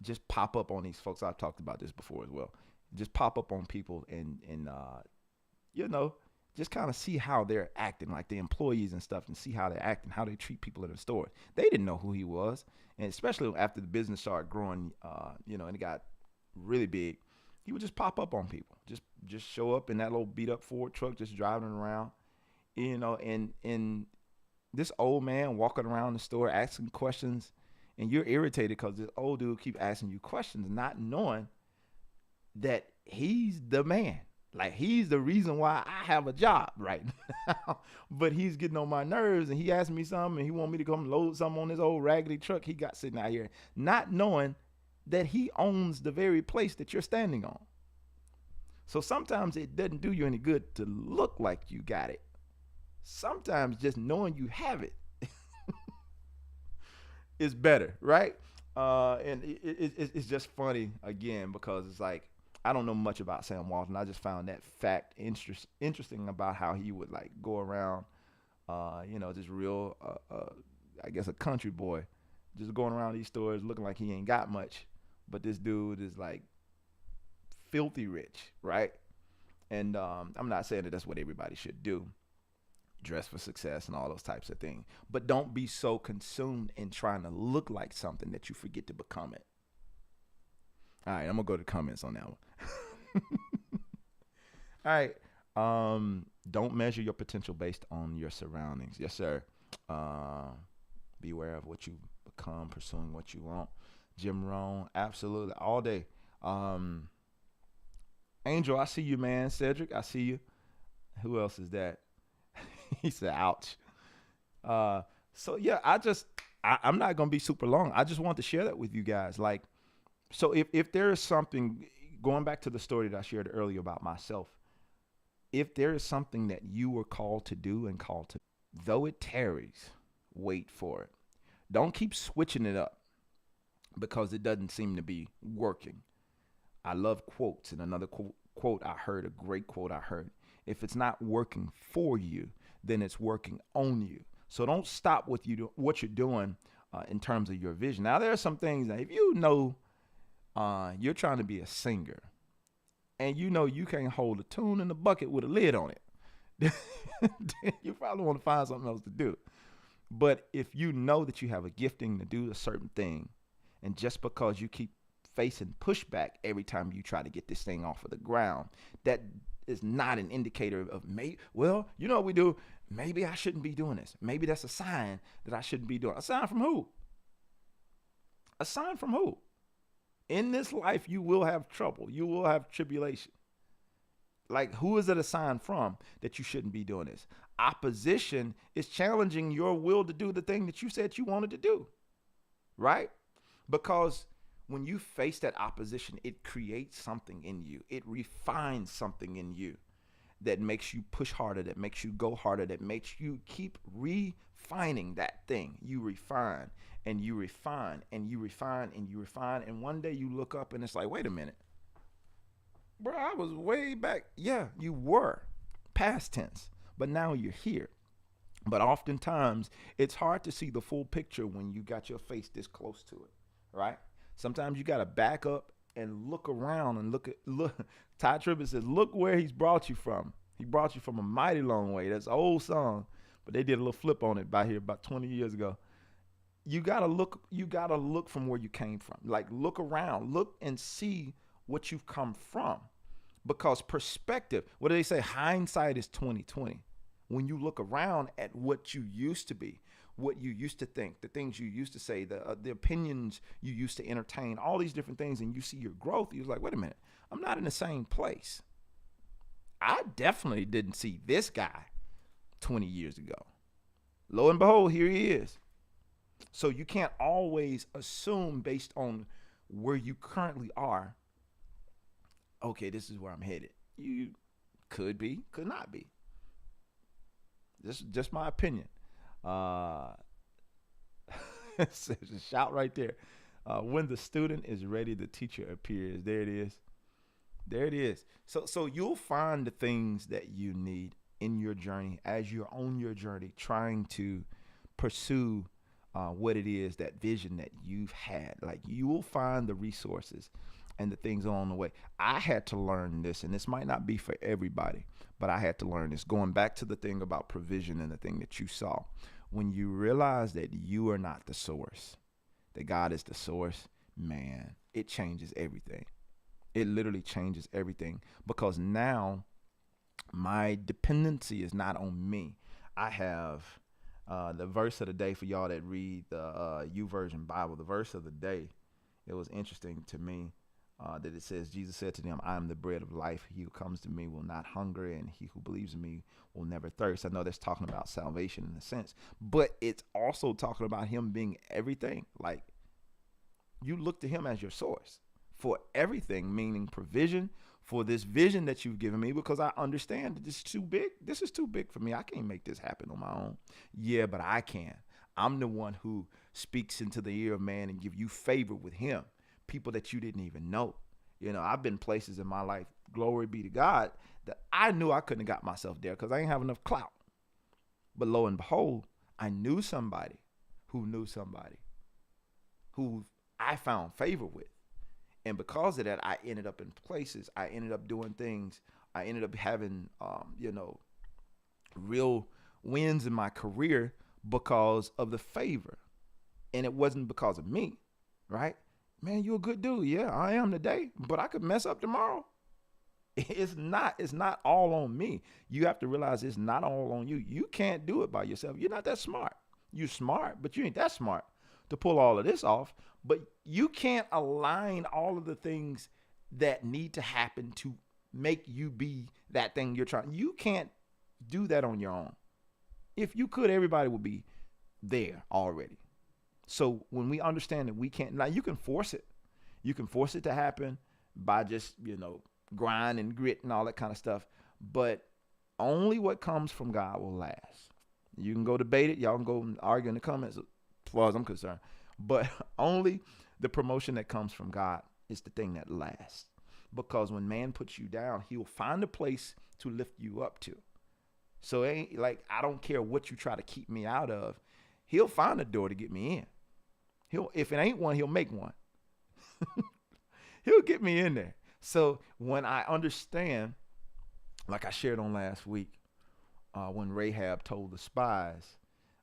just pop up on these folks. I've talked about this before as well. Just pop up on people and just kind of see how they're acting, like the employees and stuff, and see how they're acting, how they treat people in the store. They didn't know who he was. And especially after the business started growing, and it got really big, he would just pop up on people, just show up in that little beat up Ford truck, just driving around, and this old man walking around the store asking questions, and you're irritated because this old dude keep asking you questions, not knowing that he's the man. Like, he's the reason why I have a job right now. But he's getting on my nerves, and he asked me something, and he want me to come load something on this old raggedy truck he got sitting out here, not knowing that he owns the very place that you're standing on. So sometimes it doesn't do you any good to look like you got it. Sometimes just knowing you have it is better, right? And it's just funny, again, because it's like, I don't know much about Sam Walton. I just found that fact interesting about how he would like go around, just real, I guess a country boy, just going around these stores looking like he ain't got much. But this dude is like filthy rich, right? And I'm not saying that that's what everybody should do, dress for success and all those types of things. But don't be so consumed in trying to look like something that you forget to become it. All right, I'm gonna go to comments on that one. All right. Don't measure your potential based on your surroundings. Yes, sir. Uh, Beware of what you become, pursuing what you want. Jim Rohn, absolutely, all day. Um, Angel, I see you, man. Cedric, I see you. Who else is that? He said, "Ouch." Uh, so yeah, I'm not gonna be super long. I just want to share that with you guys. Like, so if there is something, going back to the story that I shared earlier about myself, if there is something that you were called to do and called to, though it tarries, wait for it. Don't keep switching it up because it doesn't seem to be working. I love quotes, and another quote I heard, a great quote I heard: if it's not working for you, then it's working on you. So don't stop what you're doing in terms of your vision. Now, there are some things that if you know you're trying to be a singer and you know you can't hold a tune in the bucket with a lid on it, then you probably want to find something else to do. But if you know that you have a gifting to do a certain thing, and just because you keep facing pushback every time you try to get this thing off of the ground, that is not an indicator of, maybe, well, you know what we do? Maybe I shouldn't be doing this. Maybe that's a sign that I shouldn't be doing. A sign from who? A sign from who? In this life, you will have trouble. You will have tribulation. Like, who is it a sign from that you shouldn't be doing this? Opposition is challenging your will to do the thing that you said you wanted to do, right? Because when you face that opposition, it creates something in you. It refines something in you that makes you push harder, that makes you go harder, that makes you keep refining that thing. You refine and you refine and you refine and you refine. And one day you look up and it's like, wait a minute, bro, I was way back. Yeah, you were, past tense, but now you're here. But oftentimes it's hard to see the full picture when you got your face this close to it, right? Sometimes you got to back up and look around and look. Ty Tribbett says, look where he's brought you from. He brought you from a mighty long way. That's an old song, but they did a little flip on it by here about 20 years ago. You got to look from where you came from. Like, look around, look and see what you've come from. Because perspective, what do they say? Hindsight is 20/20. When you look around at what you used to be, what you used to think, the things you used to say, the opinions you used to entertain, all these different things, and you see your growth, you're like, wait a minute, I'm not in the same place. I definitely didn't see this guy 20 years ago. Lo and behold, here he is. So you can't always assume based on where you currently are, okay, this is where I'm headed. You could be, could not be. This is just my opinion. It's a shout right there. When the student is ready, the teacher appears. There it is. There it is. So you'll find the things that you need in your journey as you're on your journey, trying to pursue what it is, that vision that you've had. Like, you will find the resources and the things along the way. I had to learn this, and this might not be for everybody, but I had to learn this. Going back to the thing about provision and the thing that you saw, when you realize that you are not the source, that God is the source, man, it changes everything. It literally changes everything, because now my dependency is not on me. I have the verse of the day for y'all that read the YouVersion Bible. The verse of the day, it was interesting to me. That it says, Jesus said to them, I am the bread of life. He who comes to me will not hunger, and he who believes in me will never thirst. I know that's talking about salvation in a sense, but it's also talking about him being everything. Like, you look to him as your source for everything, meaning provision for this vision that you've given me, because I understand that this is too big. This is too big for me. I can't make this happen on my own. Yeah, but I can. I'm the one who speaks into the ear of man and give you favor with him. People that you didn't even know. You know, I've been places in my life, glory be to God, that I knew I couldn't have got myself there because I didn't have enough clout. But lo and behold, I knew somebody who I found favor with. And because of that, I ended up in places. I ended up doing things. I ended up having, real wins in my career because of the favor. And it wasn't because of me, right? Man, you're a good dude. Yeah, I am today, but I could mess up tomorrow. It's not all on me. You have to realize it's not all on you. You can't do it by yourself. You're not that smart. You're smart, but you ain't that smart to pull all of this off. But you can't align all of the things that need to happen to make you be that thing you're trying. You can't do that on your own. If you could, everybody would be there already. So when we understand that we can't, now you can force it. You can force it to happen by just, grind and grit and all that kind of stuff. But only what comes from God will last. You can go debate it. Y'all can go and argue in the comments as far as I'm concerned. But only the promotion that comes from God is the thing that lasts. Because when man puts you down, he'll find a place to lift you up to. So it ain't like, I don't care what you try to keep me out of. He'll find a door to get me in. If it ain't one, he'll make one. He'll get me in there. So when I understand, like I shared on last week, when Rahab told the spies,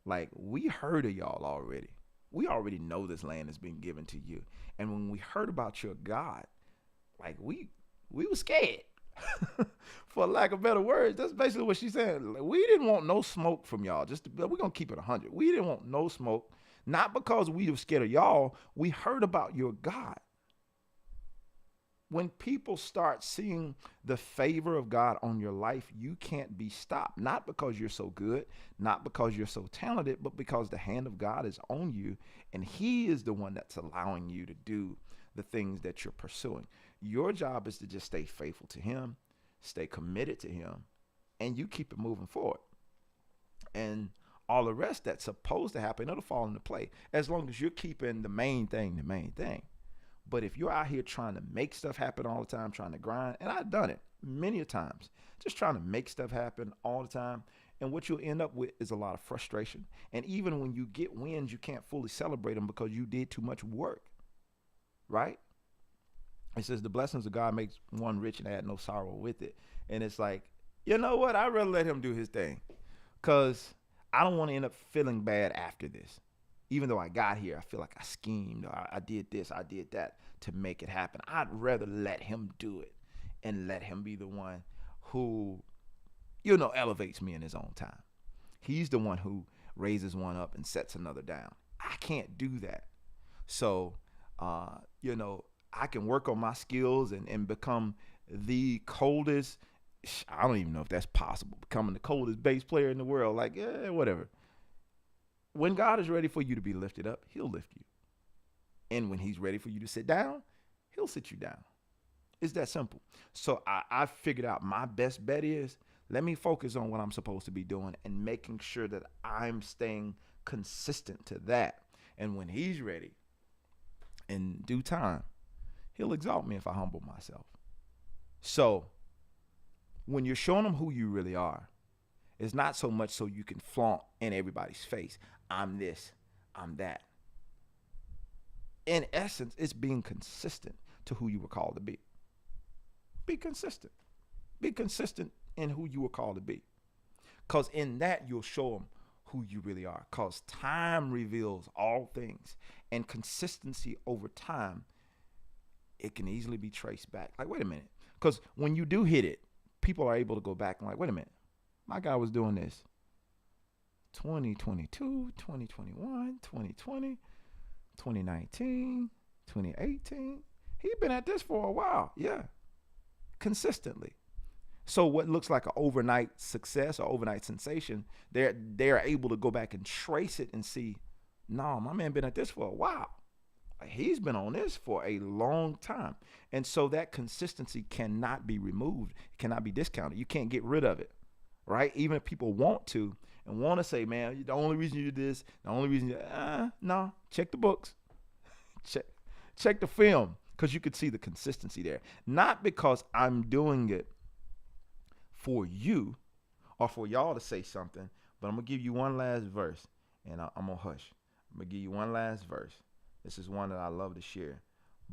like, we heard of y'all already. We already know this land has been given to you. And when we heard about your God, like we were scared. For lack of better words, that's basically what she said. We didn't want no smoke from y'all. We're going to keep it 100. We didn't want no smoke. Not because we were scared of y'all. We heard about your God. When people start seeing the favor of God on your life, you can't be stopped. Not because you're so good, not because you're so talented, but because the hand of God is on you, and he is the one that's allowing you to do the things that you're pursuing. Your job is to just stay faithful to him, stay committed to him, and you keep it moving forward. And all the rest that's supposed to happen, it'll fall into play as long as you're keeping the main thing the main thing. But if you're out here trying to make stuff happen all the time, trying to grind, and I've done it many a times, just trying to make stuff happen all the time, and what you'll end up with is a lot of frustration. And even when you get wins, you can't fully celebrate them because you did too much work, right? It says the blessings of God makes one rich and add no sorrow with it. And it's like, you know what? I'd rather let him do his thing because I don't want to end up feeling bad after this. Even though I got here, I feel like I schemed, or I did this, I did that to make it happen. I'd rather let him do it and let him be the one who, elevates me in his own time. He's the one who raises one up and sets another down. I can't do that. So, I can work on my skills and become the coldest. I don't even know if that's possible. Becoming the coldest bass player in the world. Like, whatever. When God is ready for you to be lifted up, he'll lift you. And when he's ready for you to sit down, he'll sit you down. It's that simple. So I figured out my best bet is let me focus on what I'm supposed to be doing and making sure that I'm staying consistent to that. And when he's ready, in due time, he'll exalt me if I humble myself. So when you're showing them who you really are, it's not so much so you can flaunt in everybody's face. I'm this, I'm that. In essence, it's being consistent to who you were called to be. Be consistent. Be consistent in who you were called to be. Because in that, you'll show them who you really are. Because time reveals all things. And consistency over time, it can easily be traced back. Like, wait a minute. Because when you do hit it, people are able to go back and like, wait a minute. My guy was doing this 2022, 2021, 2020, 2019, 2018. He's been at this for a while. Yeah. Consistently. So what looks like an overnight success or overnight sensation, they're able to go back and trace it and see, no, my man been at this for a while. He's been on this for a long time. And so that consistency cannot be removed. It cannot be discounted. You can't get rid of it. Right? Even if people want to and want to say, man, the only reason you do this, the only reason no, check the books. Check the film, because you could see the consistency there. Not because I'm doing it for you or for y'all to say something, but I'm going to give you one last verse, and I'm going to hush. I'm going to give you one last verse. This is one that I love to share.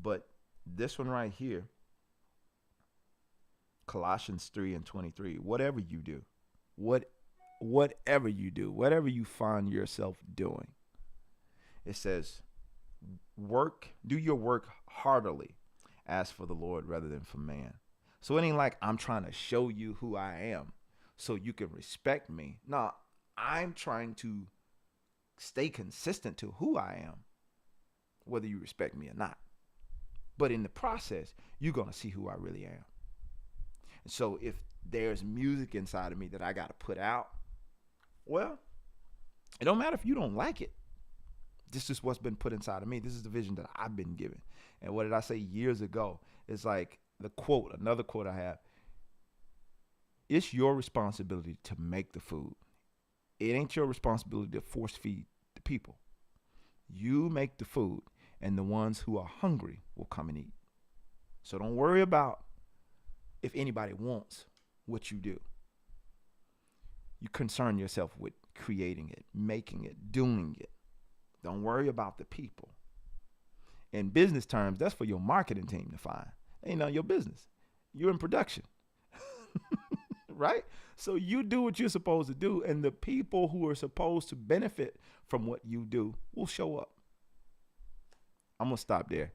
But This one right here, Colossians 3:23. Whatever you do, what whatever you do, whatever you find yourself doing, it says, do your work heartily as for the Lord rather than for man. So it ain't like I'm trying to show you who I am so you can respect me. No, I'm trying to stay consistent to who I am, whether you respect me or not. But in the process, you're going to see who I really am. And so if there's music inside of me that I got to put out, well, it don't matter if you don't like it. This is what's been put inside of me. This is the vision that I've been given. And what did I say years ago? It's like another quote I have. It's your responsibility to make the food. It ain't your responsibility to force feed the people. You make the food, and the ones who are hungry will come and eat. So don't worry about if anybody wants what you do. You concern yourself with creating it, making it, doing it. Don't worry about the people. In business terms, that's for your marketing team to find. Ain't none of your business. You're in production. Right? So you do what you're supposed to do, and the people who are supposed to benefit from what you do will show up. I'm going to stop there.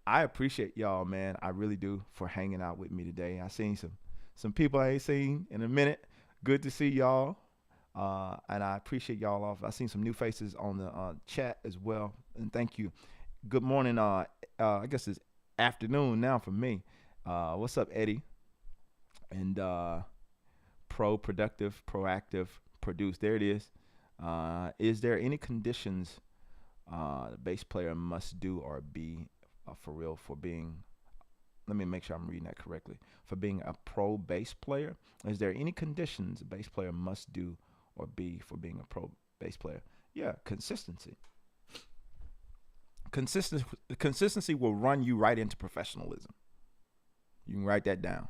I appreciate y'all, man. I really do, for hanging out with me today. I seen some people I ain't seen in a minute. Good to see y'all. And I appreciate y'all off. I seen some new faces on the chat as well. And thank you. Good morning. I guess it's afternoon now for me. What's up, Eddie? And productive, proactive, produce. There it is. Is there any conditions the bass player must do or be for real for being, let me make sure I'm reading that correctly, for being a pro bass player? Is there any conditions a bass player must do or be for being a pro bass player? Yeah, consistency. Consistency will run you right into professionalism. You can write that down.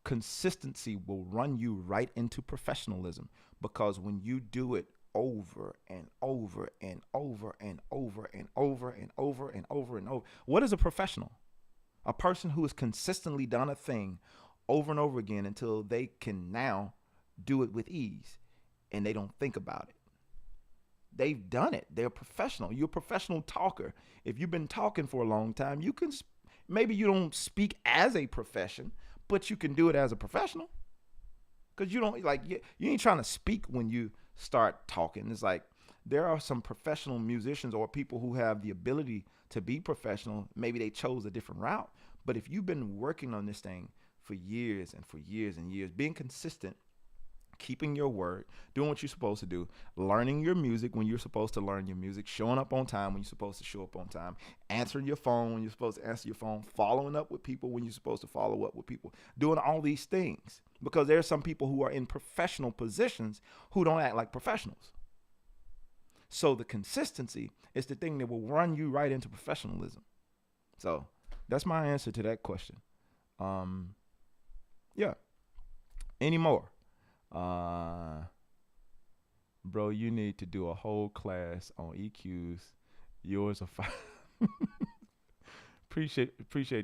Consistency will run you right into professionalism, because when you do it over and over and over and over and over and over and over and over, what is a professional? A person who has consistently done a thing over and over again until they can now do it with ease and they don't think about it. They've done it. They're professional. You're a professional talker. If you've been talking for a long time, you can, maybe you don't speak as a profession, but you can do it as a professional. Because you don't, like, you ain't trying to speak when you start talking. It's like there are some professional musicians or people who have the ability to be professional. Maybe they chose a different route. But if you've been working on this thing for years and for years and years, being consistent, keeping your word, doing what you're supposed to do, learning your music when you're supposed to learn your music, showing up on time when you're supposed to show up on time, answering your phone when you're supposed to answer your phone, following up with people when you're supposed to follow up with people, doing all these things. Because there are some people who are in professional positions who don't act like professionals. So the consistency is the thing that will run you right into professionalism. So that's my answer to that question. Yeah. Any more? Bro, you need to do a whole class on EQs. Yours are fine. appreciate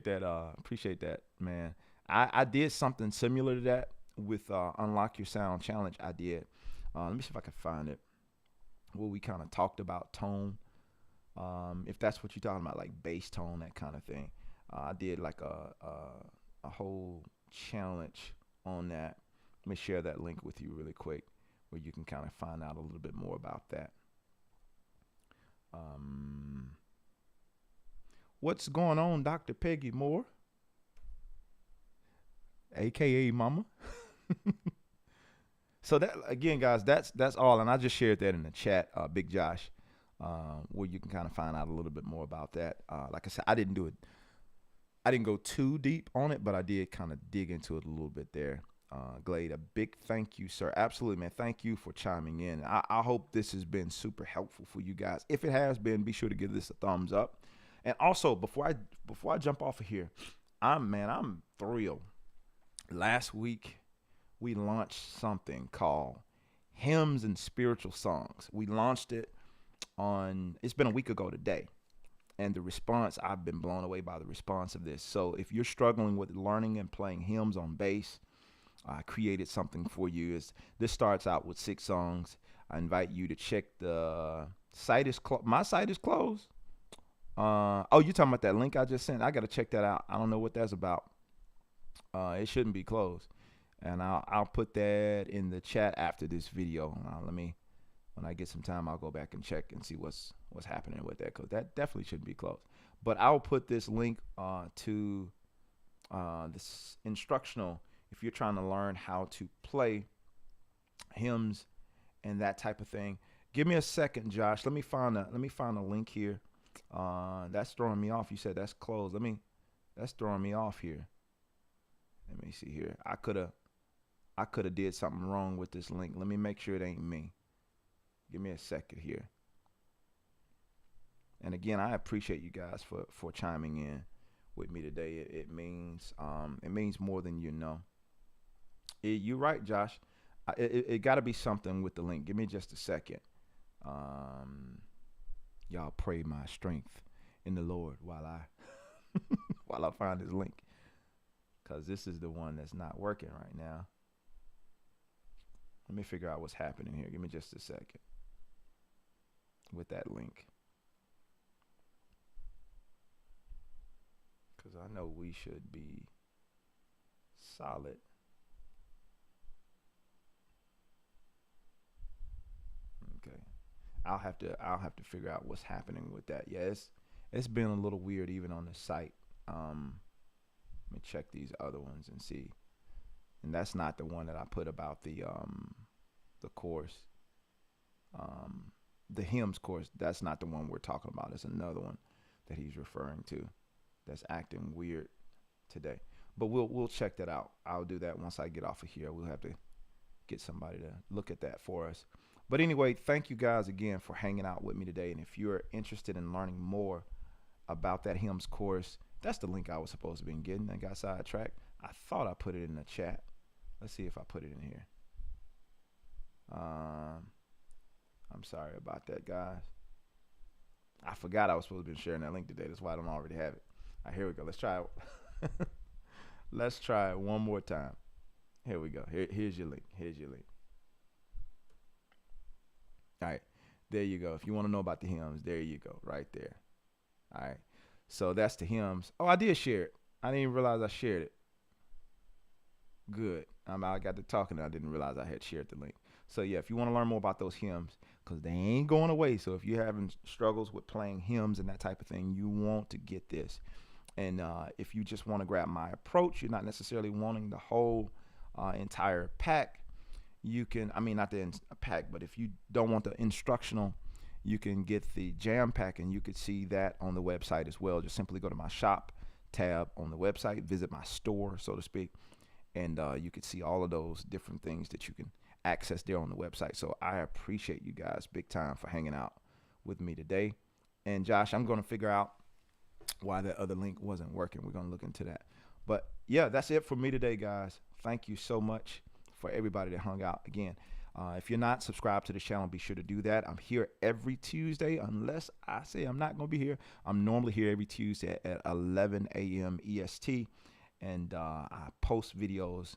that. Appreciate that, man. I did something similar to that with Unlock Your Sound Challenge. I did. Let me see if I can find it. Where we kind of talked about tone. If that's what you're talking about, like bass tone, that kind of thing. I did like a whole challenge on that. Let me share that link with you really quick, where you can kind of find out a little bit more about that. What's going on, Dr. Peggy Moore, aka Mama? So that, again, guys, that's all, and I just shared that in the chat, Big Josh, where you can kind of find out a little bit more about that. Like I said, I didn't go too deep on it, but I did kind of dig into it a little bit there. Glade, a big thank you, sir. Absolutely, man. Thank you for chiming in. I hope this has been super helpful for you guys. If it has been, be sure to give this a thumbs up. And also, before I jump off of here, I'm thrilled. Last week, we launched something called Hymns and Spiritual Songs. We launched it it's been a week ago today. And the response, I've been blown away by the response of this. So if you're struggling with learning and playing hymns on bass, I created something for you. This starts out with 6 songs. I invite you to check the site is my site is closed. Oh, you talking about that link I just sent? I gotta check that out. I don't know what that's about. It shouldn't be closed, and I'll put that in the chat after this video. Let me, when I get some time, I'll go back and check and see what's happening with that, because that definitely shouldn't be closed. But I'll put this link to this instructional if you're trying to learn how to play hymns and that type of thing. Give me a second, Josh. Let me find a link here. That's throwing me off. You said that's closed. That's throwing me off here. Let me see here. I could have did something wrong with this link. Let me make sure it ain't me. Give me a second here. And again, I appreciate you guys for chiming in with me today. It means more than you know. You're right, Josh. It got to be something with the link. Give me just a second. Y'all pray my strength in the Lord while I while I find this link, because this is the one that's not working right now. Let me figure out what's happening here. Give me just a second with that link, because I know we should be solid. Okay. I'll have to figure out what's happening with that. Yeah, it's been a little weird even on the site. Let me check these other ones and see. And that's not the one that I put about the course. The hymns course, that's not the one we're talking about. It's another one that he's referring to that's acting weird today. But we'll check that out. I'll do that once I get off of here. We'll have to get somebody to look at that for us. But anyway, thank you guys again for hanging out with me today. And if you're interested in learning more about that hymns course, that's the link I was supposed to be getting. I got sidetracked. I thought I put it in the chat. Let's see if I put it in here. I'm sorry about that, guys. I forgot I was supposed to be sharing that link today. That's why I don't already have it. All right, here we go. Let's try it. Let's try it one more time. Here we go. Here's your link. Here's your link. All right, there you go. If you want to know about the hymns, there you go, right there. All right, so that's the hymns. Oh, I did share it. I didn't even realize I shared it. Good. I got to talking and I didn't realize I had shared the link. So yeah, if you want to learn more about those hymns, because they ain't going away. So if you're having struggles with playing hymns and that type of thing, you want to get this. And if you just want to grab my approach, you're not necessarily wanting the whole entire pack. You can, not the pack, but if you don't want the instructional, you can get the jam pack, and you could see that on the website as well. Just simply go to my shop tab on the website, visit my store, so to speak, and you could see all of those different things that you can access there on the website. So I appreciate you guys big time for hanging out with me today. And Josh, I'm going to figure out why that other link wasn't working. We're going to look into that. But yeah, that's it for me today, guys. Thank you so much for everybody that hung out. Again, if you're not subscribed to the channel, be sure to do that. I'm here every Tuesday, unless I say I'm not going to be here. I'm normally here every Tuesday at 11 a.m. EST, and I post videos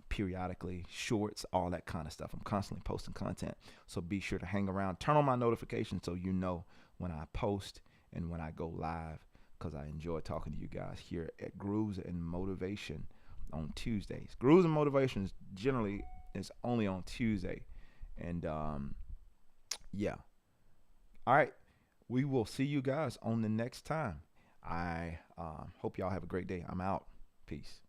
periodically, shorts, all that kind of stuff. I'm constantly posting content, so be sure to hang around. Turn on my notifications so you know when I post and when I go live, because I enjoy talking to you guys here at Grooves and Motivation on Tuesdays. Grooves and Motivation generally is only on Tuesday. And yeah. All right. We will see you guys on the next time. I hope y'all have a great day. I'm out. Peace.